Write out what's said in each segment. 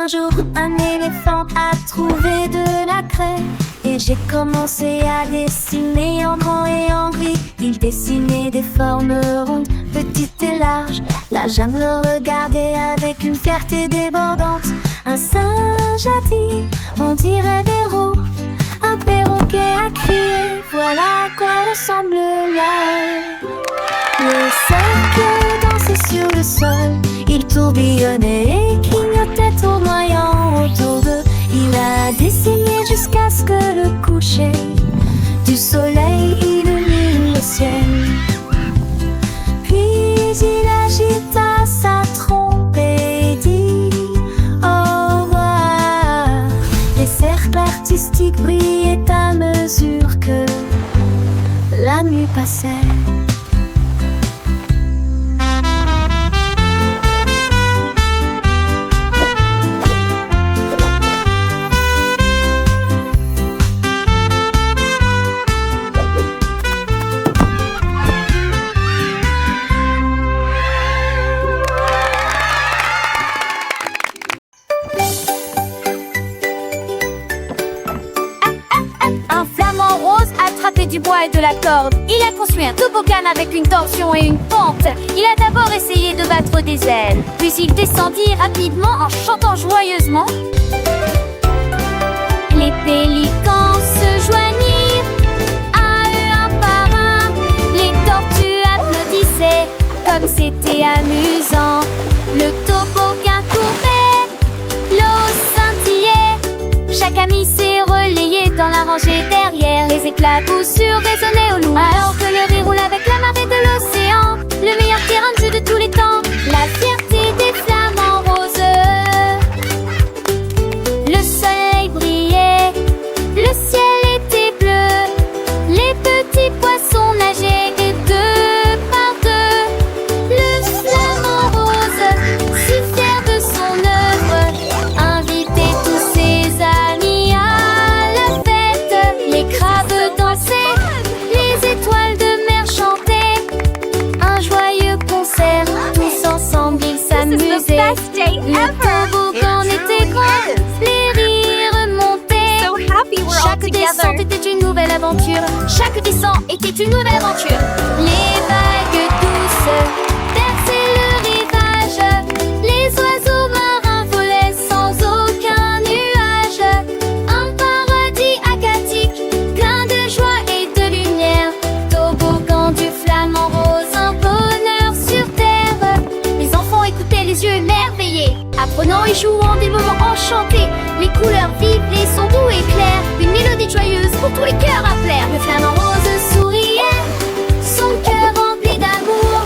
Un jour, un éléphant a trouvé de la craie et j'ai commencé à dessiner en grand et en gris. Il dessinait des formes rondes, petites et larges. La jungle le regardait avec une fierté débordante. Un singe a dit, on dirait des roues. Un perroquet a crié, voilà à quoi ressemble l'œil. Le cercle dansait sur le sol, il tourbillonnait et clignotait tournoyant autour d'eux. Il a dessiné jusqu'à ce que le coucher du soleil illumine le ciel. Puis il agita sa trompe et dit au revoir. Les cercles artistiques brillaient à mesure que la nuit passait. Du bois et de la corde. Il a construit un toboggan avec une torsion et une pente. Il a d'abord essayé de battre des ailes, puis il descendit rapidement en chantant joyeusement. Les pélicans se joignirent à eux un par un. Les tortues applaudissaient comme c'était amusant. Le toboggan courait, l'eau scintillait. Chaque ami s'est relayé dans la rangée derrière. Les éclats coup sûr résonnaient au loin, alors que le riz roule avec la marée de l'océan. Le meilleur terrain de jeu de tous les temps, la fierté des flamants roses. Le soleil brillait, le ciel était bleu. Les petits poissons nageaient et deux par deux. Le flamant rose, si fier de son œuvre, invitait tous ses amis à la fête. Les crabes dansaient, les étoiles de mer chantaient. Un joyeux concert, tous ensemble ils s'amusaient. Le toboggan était grand, les rires montaient. Chaque descente était une nouvelle aventure. Chaque descente était une nouvelle aventure. Les vagues douces berçaient le rivage. Les oiseaux marins volaient sans aucun nuage. Un paradis aquatique, plein de joie et de lumière. Toboggan du flamant rose, un bonheur sur terre. Les enfants écoutaient les yeux émerveillés, apprenant et jouant des moments enchantés. Les couleurs vives, les sons doux et clairs, une mélodie joyeuse pour tous les cœurs à plaire. Le flamant rose souriait, son cœur rempli d'amour,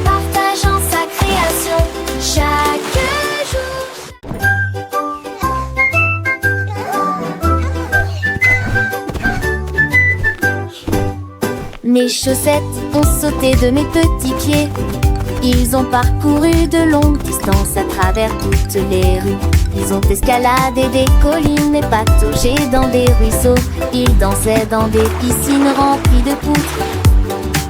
partageant sa création chaque jour. Mes chaussettes ont sauté de mes petits pieds. Ils ont parcouru de longues distances à travers toutes les rues. Ils ont escaladé des collines et pataugé dans des ruisseaux. Ils dansaient dans des piscines remplies de poutres.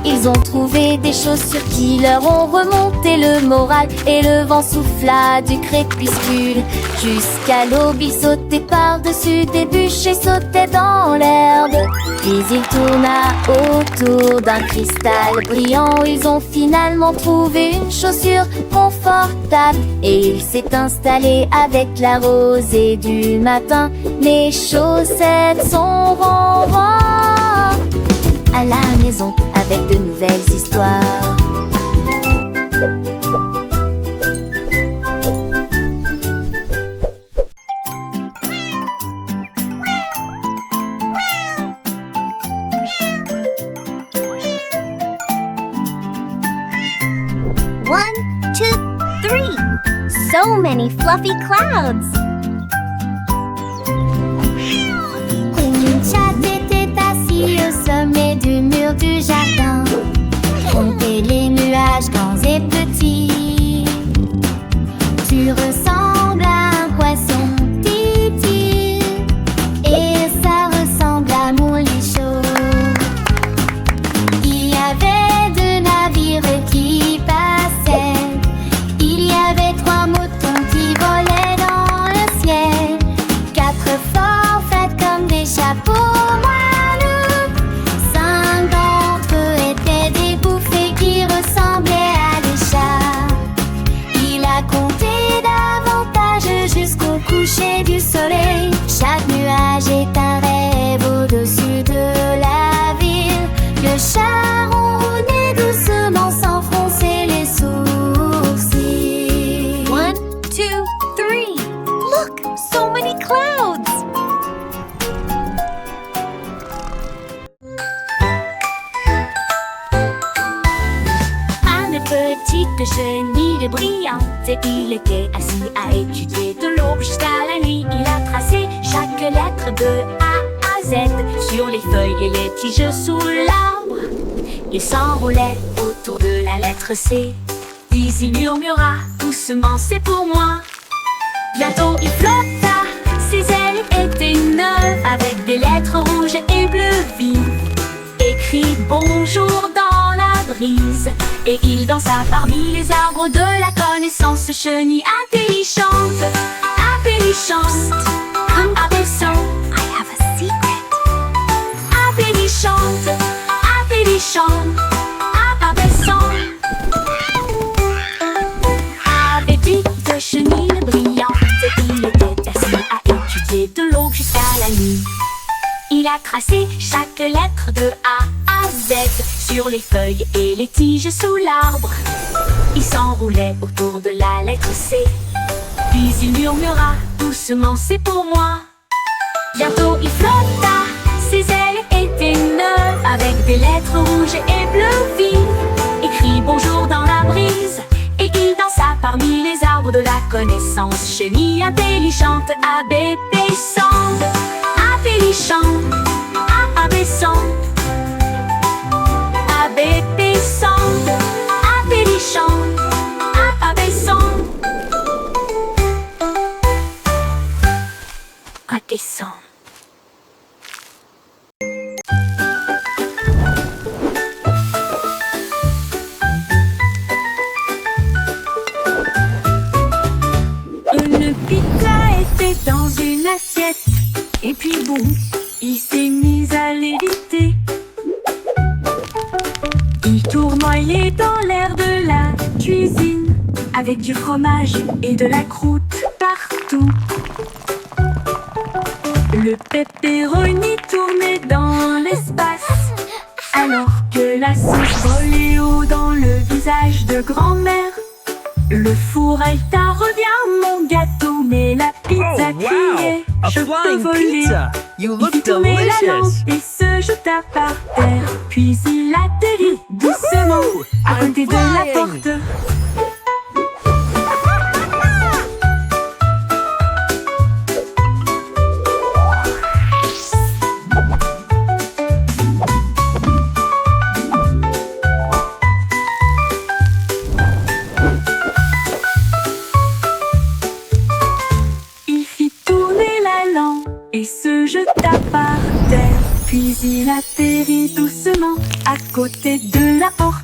Ils ont trouvé des chaussures qui leur ont remonté le moral. Et le vent souffla du crépuscule jusqu'à l'aube. Ils sautaient par-dessus des bûches et sautaient dans l'herbe. Puis il tourna autour d'un cristal brillant. Ils ont finalement trouvé une chaussure confortable. Et il s'est installé avec la rosée du matin. Mes chaussettes sont renvoient à la maison avec de nouvelles histoires. One, two, three. So many fluffy clouds. Une chatte était assise au sommet du mur du jardin. Compter les nuages grands et petits. Tu ressembles à un poisson titi. Et ça ressemble à mon lit chaud. Il y avait deux navires qui passaient. Il y avait trois moutons qui volaient dans de chenilles brillantes. Et il était assis à étudier de l'aube jusqu'à la nuit. Il a tracé chaque lettre de A à Z sur les feuilles et les tiges sous l'arbre. Il s'enroulait autour de la lettre C. Puis il murmura doucement, c'est pour moi. Bientôt il flotta, ses ailes étaient neuves, avec des lettres rouges et bleues vives. Écrit bonjour dans la brise. Et il dansa parmi les arbres de la connaissance. Chenille intelligente, intelligente, comme abaissant. I have a secret. Intelligente, intelligente, abaissant. Avec de chenilles brillantes, il était assis à étudier de l'aube jusqu'à la nuit. Il a tracé chaque lettre de A à Z sur les feuilles et les tiges sous l'arbre. Il s'enroulait autour de la lettre C. Puis il murmura doucement, c'est pour moi. Bientôt il flotta, ses ailes étaient neuves, avec des lettres rouges et bleues vives. Écrit bonjour dans la brise. Et il dansa parmi les arbres de la connaissance. Chenille intelligente, abaissante, intelligente, abaissante, abaissante, intelligente, abaissante, abaissante. Une pizza était dans une assiette. Et puis boum, il s'est mis à léviter. Il tournoyait dans l'air de la cuisine, avec du fromage et de la croûte partout. Le pepperoni tournait dans l'espace, alors que la sauce volait haut dans le visage de grand-mère. Le four Alta revient mon gâteau, mais la pizza criait, je peux voler. Il fit tourner la lampe et se jeta par terre. Puis il atterrit doucement à côté de la porte. Et se jeta par terre. Puis il atterrit doucement à côté de la porte.